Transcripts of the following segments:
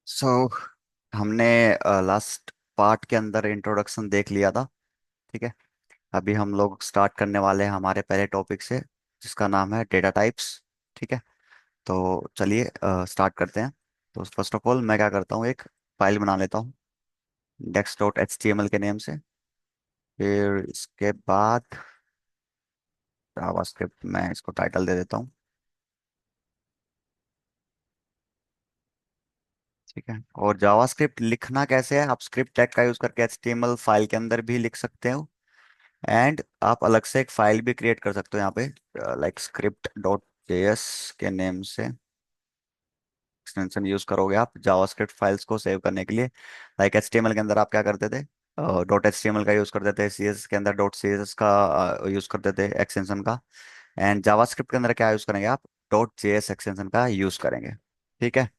सो हमने last part के अंदर इंट्रोडक्शन देख लिया था। ठीक है। अभी हम लोग स्टार्ट करने वाले हैं हमारे पहले टॉपिक से, जिसका नाम है डेटा टाइप्स। ठीक है। तो चलिए स्टार्ट करते हैं। तो फर्स्ट ऑफ ऑल मैं क्या करता हूँ, एक फाइल बना लेता हूँ index.html के नेम से। फिर इसके बाद जावास्क्रिप्ट मैं इसको टाइटल दे देता हूँ। ठीक है। और जावास्क्रिप्ट लिखना कैसे है, आप स्क्रिप्ट टैग का यूज करके एचटीएमएल फाइल के अंदर भी लिख सकते हो। एंड आप अलग से एक फाइल भी क्रिएट कर सकते हो यहाँ पे, लाइक स्क्रिप्ट डॉट जेएस के नेम से एक्सटेंशन यूज करोगे आप जावास्क्रिप्ट फाइल्स को सेव करने के लिए। लाइक एचटीएमएल के अंदर आप क्या करते थे, डॉट एचटीएमएल का यूज करते थे, सीएसएस के अंदर डॉट सीएसएस का यूज करते थे एक्सटेंशन का। एंड जावास्क्रिप्ट के अंदर क्या यूज करेंगे आप, डॉट जेएस एक्सटेंशन का यूज करेंगे। ठीक है।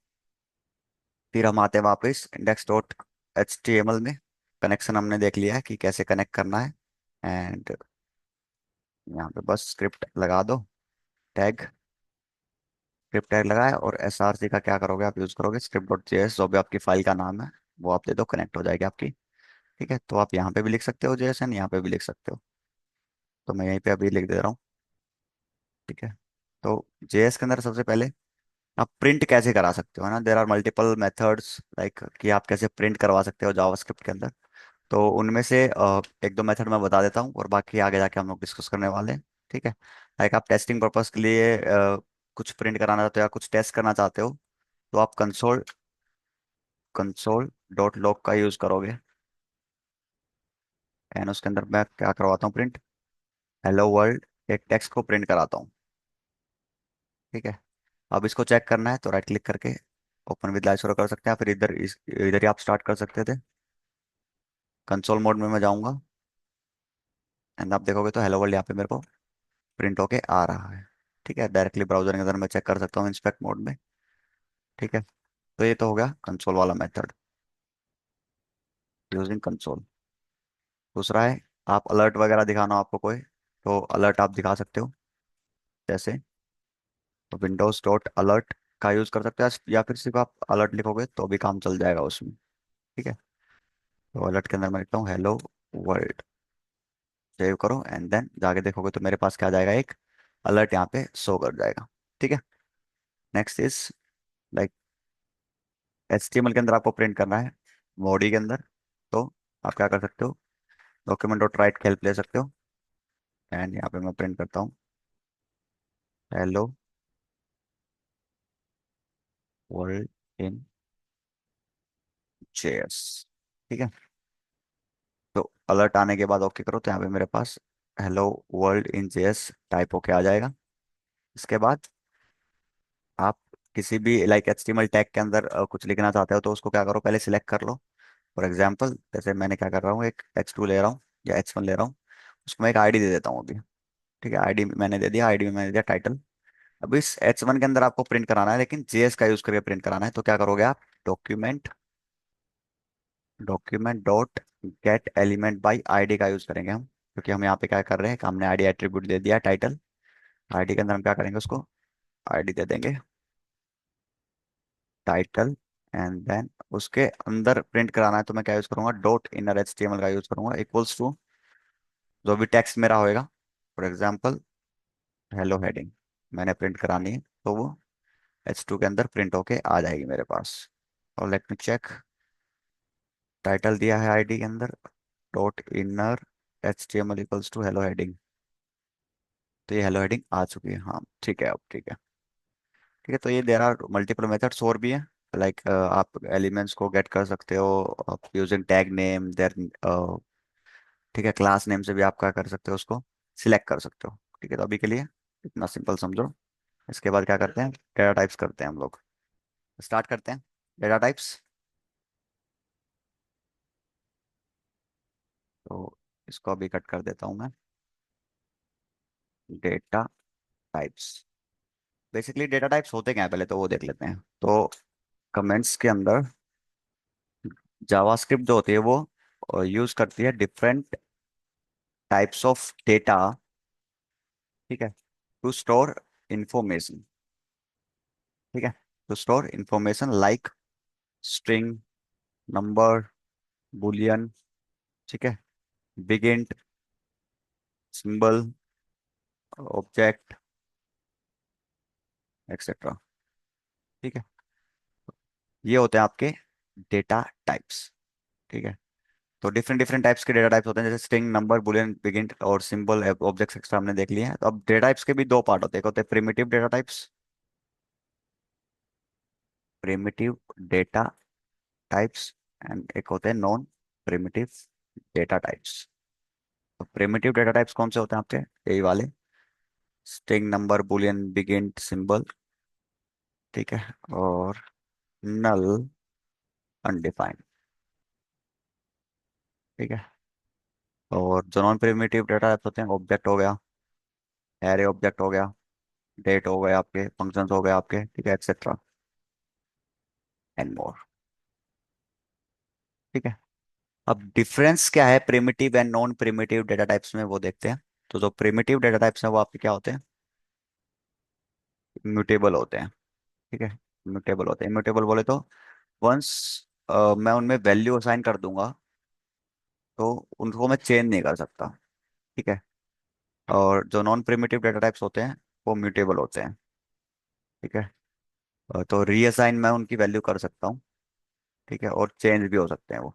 फिर हम आते हैं वापस इंडेक्स डॉट एच में। कनेक्शन हमने देख लिया है कि कैसे कनेक्ट करना है। एंड यहाँ पे बस स्क्रिप्ट लगा दो, टैग, स्क्रिप्ट टैग लगाए, और एसआरसी का क्या करोगे, आप यूज करोगे स्क्रिप्ट डॉट जेएस, जो भी आपकी फाइल का नाम है वो आप दे दो, कनेक्ट हो जाएगी आपकी। ठीक है। तो आप यहाँ पे भी लिख सकते हो जेएस एंड यहाँ पे भी लिख सकते हो। तो मैं यहीं पे अभी लिख दे रहा हूँ। ठीक है। तो जेएस के अंदर सबसे पहले आप प्रिंट कैसे करा सकते हो, है ना, there are multiple methods, like कि आप कैसे प्रिंट करवा सकते हो जावास्क्रिप्ट के अंदर। तो उनमें से एक दो मेथड मैं बता देता हूँ, और बाकी आगे जाके हम लोग डिस्कस करने वाले हैं। ठीक है। लाइक आप टेस्टिंग पर्पस के लिए कुछ प्रिंट कराना चाहते हो या कुछ टेस्ट करना चाहते हो, तो आप कंसोल डॉट लॉग का यूज करोगे। एंड उसके अंदर मैं क्या करवाता हूँ, प्रिंट हेलो वर्ल्ड, एक टेक्स्ट को प्रिंट कराता हूँ। ठीक है। अब इसको चेक करना है तो राइट क्लिक करके ओपन विद लाइव शो कर सकते हैं, फिर इधर ही आप स्टार्ट कर सकते थे। कंसोल मोड में मैं जाऊंगा एंड आप देखोगे तो हेलो वर्ल्ड यहाँ पे मेरे को प्रिंट होके आ रहा है। ठीक है। डायरेक्टली ब्राउजर के अंदर मैं चेक कर सकता हूँ इंस्पेक्ट मोड में। ठीक है। तो ये तो हो गया कंसोल वाला मेथड, यूजिंग कंसोल। दूसरा है, आप अलर्ट वगैरह दिखाना हो आपको कोई, तो अलर्ट आप दिखा सकते हो। जैसे तो विंडोज डॉट अलर्ट का यूज कर सकते हो, या फिर सिर्फ आप अलर्ट लिखोगे तो भी काम चल जाएगा उसमें। ठीक है। तो अलर्ट के अंदर मैं लिखता हूँ हेलो वर्ल्ड, सेव करो एंड देन जाके देखोगे तो मेरे पास क्या आ जाएगा, एक अलर्ट यहाँ पे शो कर जाएगा। ठीक है। नेक्स्ट इज लाइक HTML के अंदर आपको प्रिंट करना है बॉडी के अंदर, तो आप क्या कर सकते हो, डॉक्यूमेंट डॉट राइट हेल्प ले सकते हो। एंड यहाँ पे मैं प्रिंट करता हूँ हेलो वर्ल्ड इन जेएस। ठीक है। तो अलर्ट आने के बाद ओके करो, तो यहाँ पे मेरे पास hello world in JS type होके आ जाएगा। इसके बाद आप किसी भी लाइक HTML टैग के अंदर कुछ लिखना चाहते हो, तो उसको क्या करो, पहले सिलेक्ट कर लो। फॉर एग्जाम्पल जैसे मैंने क्या कर रहा हूँ, एक H2 ले रहा हूँ या H1 ले रहा हूँ, उसको मैं एक आईडी दे देता हूँ अभी। ठीक है। आईडी मैंने दे दिया, आईडी में मैंने दिया टाइटल। अब इस H1 के अंदर आपको प्रिंट कराना है, लेकिन जेएस का यूज करके प्रिंट कराना है, तो क्या करोगे आप, document document dot gate element by ID का यूज करेंगे हम, क्योंकि हम यहाँ पे क्या कर रहे हैं कि हमने आईडी एट्रीब्यूट दे दिया टाइटल। आईडी के अंदर हम क्या करेंगे, उसको आईडी दे देंगे टाइटल। एंड देन उसके अंदर प्रिंट कराना है, तो मैं क्या यूज करूंगा, डॉट इनर HTML का यूज करूंगा, इक्वल्स टू जो भी टेक्स्ट मेरा होएगा। फॉर एग्जाम्पल हेलो हेडिंग मैंने प्रिंट करानी है, तो वो H2 के अंदर प्रिंट होके आ जाएगी मेरे पास। और लेट मी चेक, टाइटल दिया है आईडी के अंदर, dot inner HTML equals to hello heading, तो ये हेलो हेडिंग आ चुकी है। हाँ ठीक है, अब ठीक है। ठीक है। तो ये देर आर मल्टीपल मेथड्स और भी हैं, लाइक आप एलिमेंट्स को गेट कर सकते हो आप यूजिंग टैग नेम देर। ठीक है। क्लास नेम से भी आप क्या कर सकते हो, उसको सिलेक्ट कर सकते हो। ठीक है। तो अभी के लिए इतना सिंपल समझो। इसके बाद क्या करते हैं, डेटा टाइप्स करते हैं हम लोग। स्टार्ट करते हैं डेटा टाइप्स। तो इसको अभी कट कर देता हूँ मैं। Data types, basically data types होते क्या है पहले तो वो देख लेते हैं। तो कमेंट्स के अंदर जावास्क्रिप्ट जो होती है वो यूज करती है डिफरेंट टाइप्स ऑफ डेटा। ठीक है। To store information. ठीक है। To store information like string, number, boolean, ठीक है, big int, symbol, object, etcetera. ठीक है, ये होते हैं आपके डेटा टाइप्स। ठीक है, तो डिफरेंट डिफरेंट टाइप्स के डेटा टाइप्स होते हैं, जैसे string, number, Boolean, big int और सिंबल, ऑब्जेक्ट्स एक्स्ट्रा हमने देख लिए हैं। तो अब डेटा टाइप्स के भी दो पार्ट होते हैं, एक होते हैं primitive data types, primitive data types, and एक होते हैं नॉन प्रिमिटिव डेटा टाइप्स। तो प्रिमिटिव डेटा टाइप्स कौन से होते हैं आपके? यही वाले, string, number, Boolean, big int, symbol, ठीक है, और नल, अनडिफाइंड। ठीक है, और जो नॉन प्रिमिटिव डेटा टाइप्स होते हैं, ऑब्जेक्ट हो गया, एरे ऑब्जेक्ट हो गया, डेट हो गए आपके, फंक्शंस हो गए आपके, ठीक है, एक्सेट्रा एंड मोर। ठीक है, अब डिफरेंस क्या है primitive and non primitive data types में, वो देखते हैं। तो जो प्रिमिटिव डेटा टाइप्स हैं वो आपके क्या होते हैं? म्यूटेबल होते हैं। ठीक है, म्यूटेबल होते हैं। म्यूटेबल बोले तो वंस मैं उनमें वैल्यू असाइन कर दूंगा तो उनको मैं चेंज नहीं कर सकता। ठीक है, और जो नॉन प्रिमिटिव डेटा टाइप्स होते हैं वो म्यूटेबल होते हैं। ठीक है, तो रीअसाइन मैं उनकी वैल्यू कर सकता हूँ। ठीक है, और चेंज भी हो सकते हैं वो,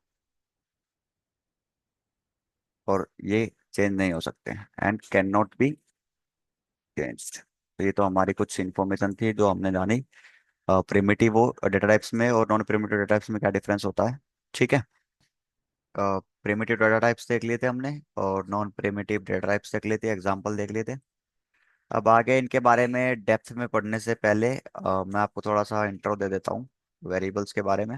और ये चेंज नहीं हो सकते हैं, and can not be changed. तो ये तो हमारी कुछ इन्फॉर्मेशन थी जो हमने जानी प्रिमिटिव डेटा टाइप्स में और नॉन प्रिमिटिव डेटा टाइप्स में क्या डिफरेंस होता है। ठीक है, प्रिमिटिव डेटा टाइप्स देख लिए थे हमने, और नॉन प्रिमिटिव डेटा टाइप्स देख लिए थे, एग्जांपल देख लिए थे। अब आगे इनके बारे में डेप्थ में पढ़ने से पहले मैं आपको थोड़ा सा इंट्रो दे देता हूँ वेरिएबल्स के बारे में।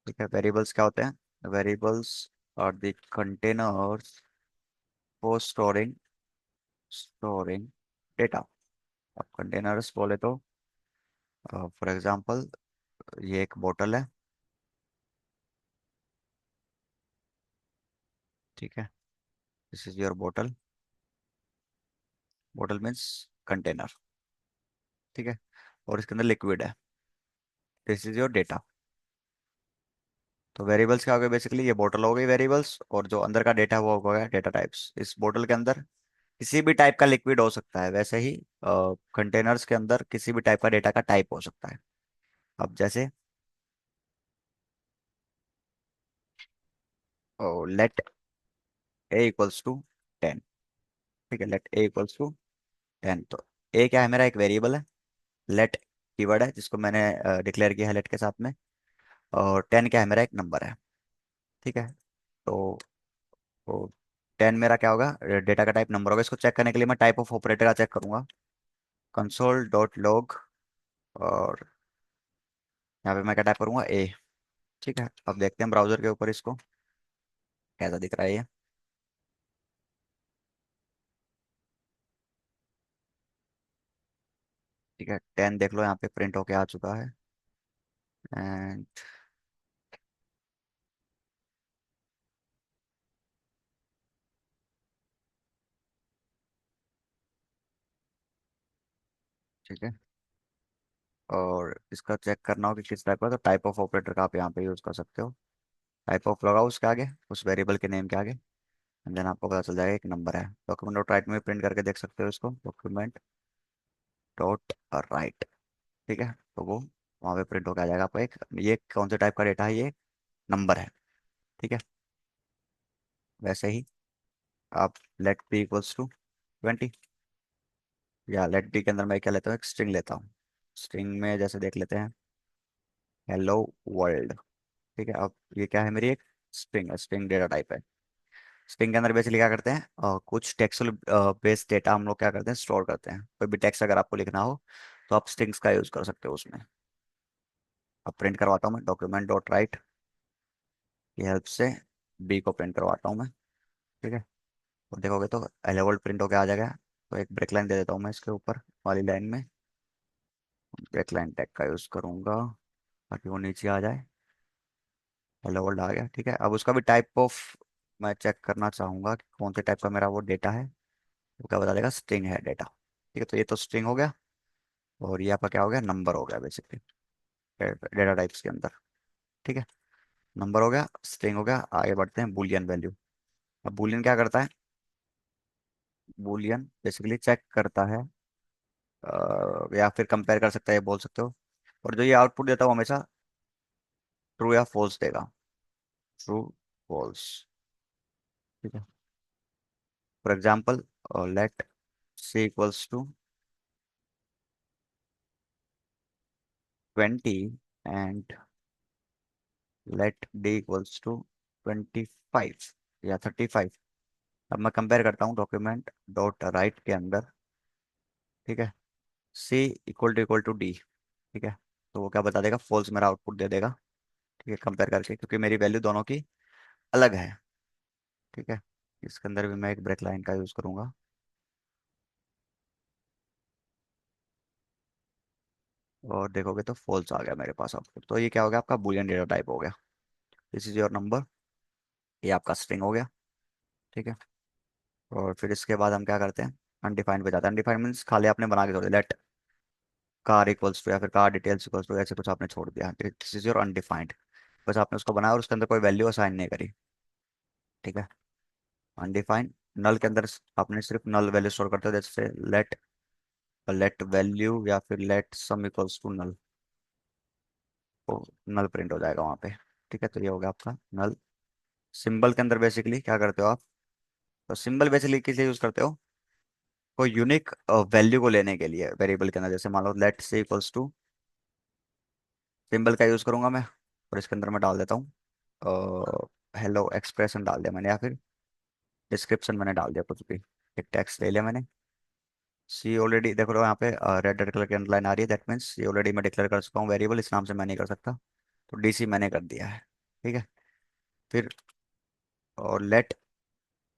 ठीक है, वेरिएबल्स क्या होते हैं? Variables are the containers for storing data. अब कंटेनर्स बोले तो फॉर एग्जांपल ये एक बोतल है। ठीक है, दिस इज योर बोतल। बोतल मीन्स कंटेनर। ठीक है, और इसके अंदर लिक्विड है। This is your data. तो वेरिएबल्स क्या हो गए? बेसिकली ये बोतल हो गई वेरिएबल्स, और जो अंदर का डेटा वो हो गया डेटा टाइप्स। इस बोतल के अंदर किसी भी टाइप का लिक्विड हो सकता है, वैसे ही कंटेनर्स के अंदर किसी भी टाइप का डेटा का टाइप हो सकता है। अब जैसे लेट ए इक्वल्स टू 10। ठीक है, लेट ए इक्वल्स टू 10। तो ए क्या है? मेरा एक वेरिएबल है। लेट कीवर्ड है जिसको मैंने डिक्लेयर किया है लेट के साथ में, और 10 क्या है? मेरा एक नंबर है। ठीक है, तो तो 10 मेरा क्या होगा? डेटा का टाइप नंबर होगा। इसको चेक करने के लिए मैं टाइप ऑफ ऑपरेटर का चेक करूंगा, कंसोल डॉट लॉग, और यहाँ पे मैं क्या टाइप करूंगा? ए। ठीक है, अब देखते हैं ब्राउजर के ऊपर इसको कैसा दिख रहा है ये। ठीक है, 10 देख लो यहाँ पे प्रिंट होके आ चुका है। एंड ठीक है, और इसका चेक करना हो कि किस टाइप का, तो टाइप ऑफ ऑपरेटर का आप यहाँ पे यूज़ कर सकते हो। टाइप ऑफ लगाओ उसके आगे, उस वेरिएबल के नेम के आगे, एंड देन आपको पता चल जाएगा एक नंबर है। डॉक्यूमेंट डॉट राइट में प्रिंट करके देख सकते हो इसको, डॉक्यूमेंट डॉट राइट। ठीक है, तो वो वहाँ पे प्रिंट होकर आ जाएगा आपको एक, ये कौन से टाइप का डेटा है? ये नंबर है। ठीक है, वैसे ही आप लेट पी इक्वल्स टू 20, या लेट पी के अंदर मैं क्या लेता हूँ? एक स्ट्रिंग लेता हूँ। स्ट्रिंग में जैसे देख लेते हैं हेलो वर्ल्ड। ठीक है, अब ये क्या है? मेरी एक स्ट्रिंग है, स्ट्रिंग डेटा टाइप है। स्ट्रिंग के अंदर बेसिकली क्या करते हैं? कुछ टेक्सुअल बेस्ड डेटा हम लोग क्या करते हैं? स्टोर करते हैं। कोई भी टेक्स्ट अगर आपको लिखना हो तो आप स्ट्रिंग्स का यूज कर सकते हो उसमें। अब प्रिंट करवाता हूँ मैं, डॉक्यूमेंट डॉट राइट की हेल्प से बी को प्रिंट करवाता हूँ मैं। ठीक है, तो देखोगे तो हेलो वर्ल्ड प्रिंट होकर आ जाएगा। तो एक ब्रेक लाइन दे देता हूँ मैं इसके ऊपर वाली लाइन में, ब्रेक लाइन टैग का यूज करूंगा ताकि वो नीचे आ जाए। हेलो वर्ल्ड आ गया। ठीक है, अब उसका भी टाइप ऑफ मैं चेक करना चाहूंगा कि कौन से टाइप का मेरा वो डेटा है। वो क्या बता देगा? स्ट्रिंग है डेटा। ठीक है, तो ये तो स्ट्रिंग हो गया, और ये आपका क्या हो गया? नंबर हो गया बेसिकली डेटा टाइप्स के अंदर। ठीक है, नंबर हो गया, स्ट्रिंग हो गया, आगे बढ़ते हैं बूलियन वैल्यू। अब बूलियन क्या करता है? बूलियन बेसिकली चेक करता है, या फिर कंपेयर कर सकता है, ये बोल सकते हो। और जो ये आउटपुट देता है वो हमेशा ट्रू या फॉल्स देगा। True, false. ठीक है, for example let C equals to 20 and let D equals to 25 या 35। अब मैं कंपेयर करता हूँ डॉक्यूमेंट डॉट राइट के अंदर। ठीक है, सी इक्वल टू डी। ठीक है, तो वो क्या बता देगा? फॉल्स मेरा आउटपुट दे देगा। ठीक है, कंपेयर करके, क्योंकि मेरी वैल्यू दोनों की अलग है। ठीक है, इसके अंदर भी मैं एक ब्रेक लाइन का यूज़ करूंगा। और देखोगे तो फॉल्स आ गया मेरे पास आउटपुट। तो ये क्या हो गया? आपका बूलियन डेटा टाइप हो गया। दिस इज योर नंबर, ये आपका स्ट्रिंग हो गया। ठीक है, और फिर इसके बाद हम क्या करते हैं? अनडिफाइंड पे जाते हैं। अनडिफाइंड मीन्स खाली आपने बना के छोड़ दिया, लेट कार इक्वल्स टू या फिर कार डिटेल्स इक्वल्स टू, ऐसे कुछ आपने छोड़ दिया। This is your undefined. बस आपने उसको बनाया और उसके अंदर कोई वैल्यू असाइन नहीं करी। ठीक है, अनडिफाइंड। नल के अंदर आपने सिर्फ नल वैल्यू स्टोर करते हो, जैसे लेट लेट वैल्यू या फिर let sum equals to null, तो नल प्रिंट हो जाएगा वहाँ पे। ठीक है, तो ये हो गया आपका नल। सिंबल के अंदर बेसिकली क्या करते हो आप? तो सिंबल बेसिकली किस लिए यूज करते हो? कोई यूनिक वैल्यू को लेने के लिए वेरिएबल के अंदर। जैसे मान लो लेट से इक्वल्स टू, सिंबल का यूज करूंगा मैं, और इसके अंदर मैं डाल देता हूँ हेलो एक्सप्रेशन डाल दिया मैंने, या फिर डिस्क्रिप्शन मैंने डाल दिया कुछ भी। एक टेक्स्ट ले लिया मैंने। सी ऑलरेडी देखो यहाँ पे रेड रेड कलर की अंडरलाइन आ रही है, दैट मीन्स ये ऑलरेडी मैं डिक्लेयर कर चुका हूँ वेरिएबल, इस नाम से मैं नहीं कर सकता। तो डीसी मैंने कर दिया है। ठीक है, फिर और let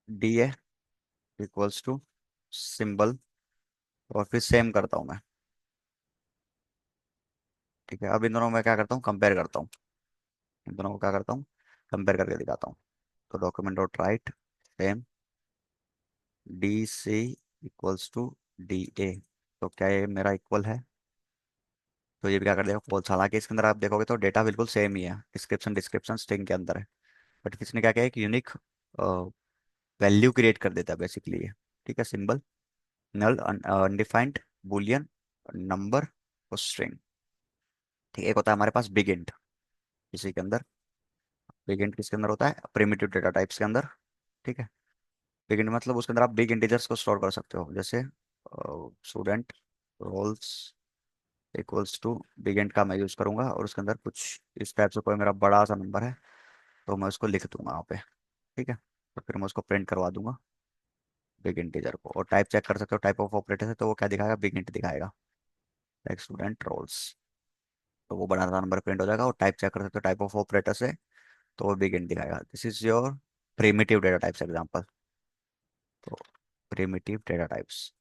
D A equals to symbol, और फिर सेम करता हूँ मैं। ठीक है, अब इन दोनों में क्या करता हूँ? कंपेयर करता हूँ। इन दोनों को क्या करता हूँ? कंपेयर करके दिखाता हूँ। तो document dot write same D C equals to D A. तो क्या ये मेरा इक्वल है? तो ये भी क्या कर देगा? फॉल्स। हालांकि इसके अंदर आप देखोगे तो डेटा बिल्कुल सेम ही है, डिस्क्रिप्शन डिस्क्रिप्शन स्ट्रिंग के अंदर है। बट किसने क्या किया? एक यूनिक वैल्यू क्रिएट कर देता है बेसिकली ये। ठीक है, सिंबल, नल, अनडिफाइंड, बुलियन, नंबर और स्ट्रिंग। ठीक है, एक होता है हमारे पास बिग इंट इसी के अंदर। बिग इंट किसके अंदर होता है? प्रिमिटिव डेटा टाइप्स के अंदर। ठीक है, बिग इंट मतलब उसके अंदर आप बिग इंटीजर्स को स्टोर कर सकते हो, जैसे student rolls equals to big int का मैं यूज़ करूंगा, और उसके अंदर कुछ इस टाइप से कोई मेरा बड़ा सा नंबर है, तो मैं उसको लिख दूंगा वहाँ पे। ठीक है, तो फिर मैं उसको प्रिंट करवा दूंगा बिग इंटीजर को। और टाइप चेक कर सकते हो, टाइप ऑफ ऑपरेटर है तो वो क्या दिखाएगा? बिग इंट दिखाएगा। लाइक स्टूडेंट रोल्स, तो वो बड़ा सा नंबर प्रिंट हो जाएगा। और टाइप चेक कर सकते हो टाइप ऑफ ऑपरेटर से, तो वो बिग इंट दिखाएगा। This is your primitive data types example. तो प्रिमिटिव डेटा टाइप्स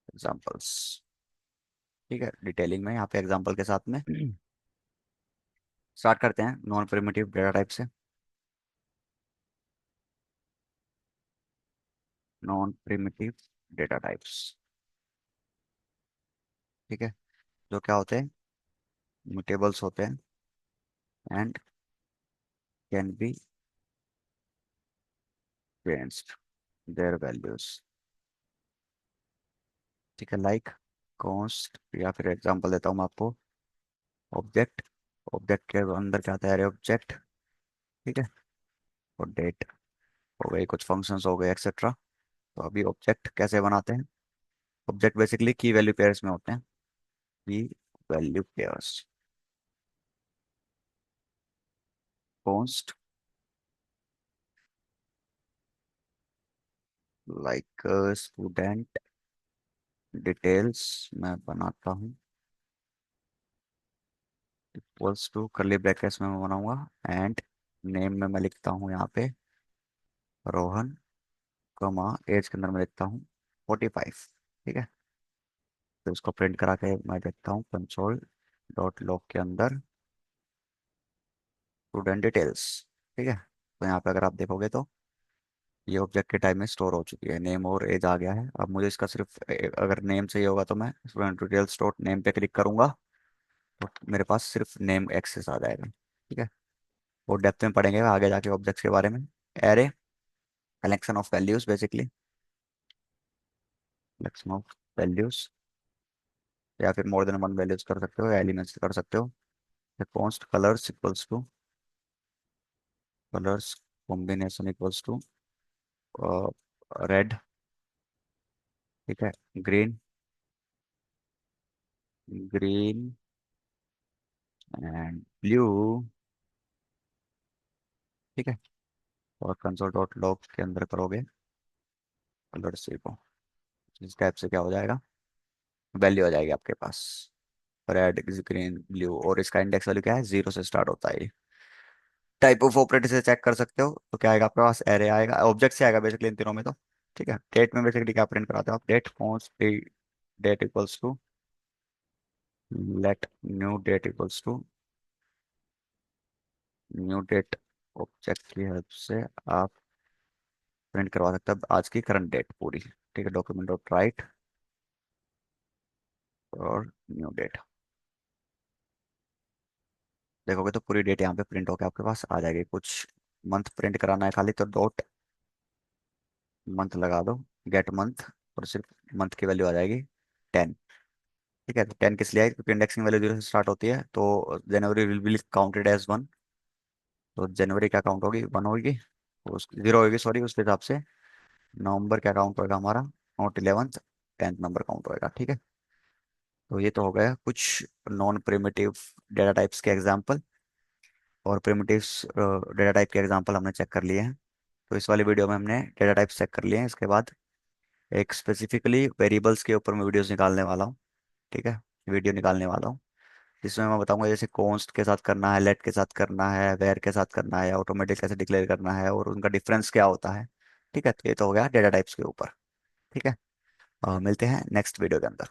एग्जांपल्स। ठीक है, डिटेलिंग में यहाँ पे एग्जांपल के साथ में स्टार्ट करते हैं नॉन प्रिमिटिव डेटा टाइप से। Non primitive data types. ठीक है, जो क्या होते हैं? म्यूटेबल्स होते हैं and can be changed there values. ठीक है, लाइक कॉन्स्ट, या फिर एग्जांपल देता हूँ मैं आपको, ऑब्जेक्ट। ऑब्जेक्ट के अंदर क्या आता है? ऑब्जेक्ट। ठीक है, और डेट हो गई, कुछ फंक्शंस हो गए एक्सेट्रा। तो अभी ऑब्जेक्ट कैसे बनाते हैं? ऑब्जेक्ट बेसिकली की वैल्यू पेयर्स में होते हैं। की value pairs, const like student details मैं बनाता हूँ इक्वल्स टू करली ब्रैकेट्स में मैं बनाऊंगा, एंड नेम में मैं लिखता हूँ यहाँ पे रोहन, कमा एज के अंदर मैं लिखता हूँ 45। ठीक है, तो इसको प्रिंट करा के मैं देखता हूँ कंसोल डॉट लॉग के अंदर स्टूडेंट डिटेल्स। ठीक है, तो यहाँ पे अगर आप देखोगे तो ये ऑब्जेक्ट के टाइप में स्टोर हो चुकी है, नेम और एज आ गया है। अब मुझे इसका सिर्फ अगर नेम चाहिए होगा तो मैं स्टूडेंट डिटेल्स डॉट नेम पे क्लिक करूंगा, तो मेरे पास सिर्फ नेम एक्सेस आ जाएगा। ठीक है। और डेप्थ में पढ़ेंगे आगे जाके ऑब्जेक्ट्स के बारे में। Array, collection of values basically, collection of values, या फिर मोर देन वन वैल्यूज कर सकते हो, एलिमेंट्स कर सकते हो। Const colours equals to, colours combination equals to red, ठीक है, ग्रीन, ग्रीन एंड ब्लू, ठीक है। और कंसोल डॉट लॉग के अंदर करोगे कलर्स को, इस टाइप से क्या हो जाएगा, वैल्यू आ जाएगी आपके पास, रेड, ग्रीन, ब्लू। और इसका इंडेक्स वैल्यू क्या है, जीरो से स्टार्ट होता है। टाइप ऑफ ऑपरेटर से चेक कर सकते हो, तो क्या आएगा आपके पास, एरे आएगा, ऑब्जेक्ट से आएगा बेसिकली इन तीनों में तो। ठीक है। डेट में बेसिकली क्या प्रिंट कराते हो आप, date const date equals to let new date equals to new date. Object की हेल्प से आप प्रिंट करवा सकते हो आज की करंट डेट पूरी। ठीक है। डॉक्यूमेंट डॉट राइट और न्यू डेट, देखोगे तो पूरी डेट यहाँ पे प्रिंट होकर आपके पास आ जाएगी। कुछ मंथ प्रिंट कराना है खाली, तो डॉट मंथ लगा दो, गेट मंथ, और सिर्फ मंथ की वैल्यू आ जाएगी 10। ठीक है। तो 10 किस लिए आई, क्योंकि इंडेक्सिंग वैल्यू जीरो से स्टार्ट होती है, तो January will be counted as one. तो जनवरी क्या काउंट होगी, वन होगी, उस जीरो होगी सॉरी, उसके हिसाब से नवंबर क्या काउंट होएगा हमारा, note 11th, 10th number count होएगा। ठीक है। तो ये तो हो गया कुछ नॉन प्रिमिटिव डेटा टाइप्स के एग्जांपल, और प्रिमिटिव्स डेटा टाइप के एग्जांपल हमने चेक कर लिए हैं। तो इस वाली वीडियो में हमने डेटा टाइप्स चेक कर लिए हैं। इसके बाद एक स्पेसिफिकली वेरिएबल्स के ऊपर मैं वीडियोस निकालने वाला हूँ। ठीक है। वीडियो निकालने वाला हूँ जिसमें मैं बताऊंगा जैसे कॉन्स्ट के साथ करना है, लेट के साथ करना है, वेर के साथ करना है, ऑटोमेटिक कैसे डिक्लेयर करना है, और उनका डिफरेंस क्या होता है। ठीक है। तो ये तो हो गया डेटा टाइप्स के ऊपर। ठीक है। मिलते हैं नेक्स्ट वीडियो के अंदर।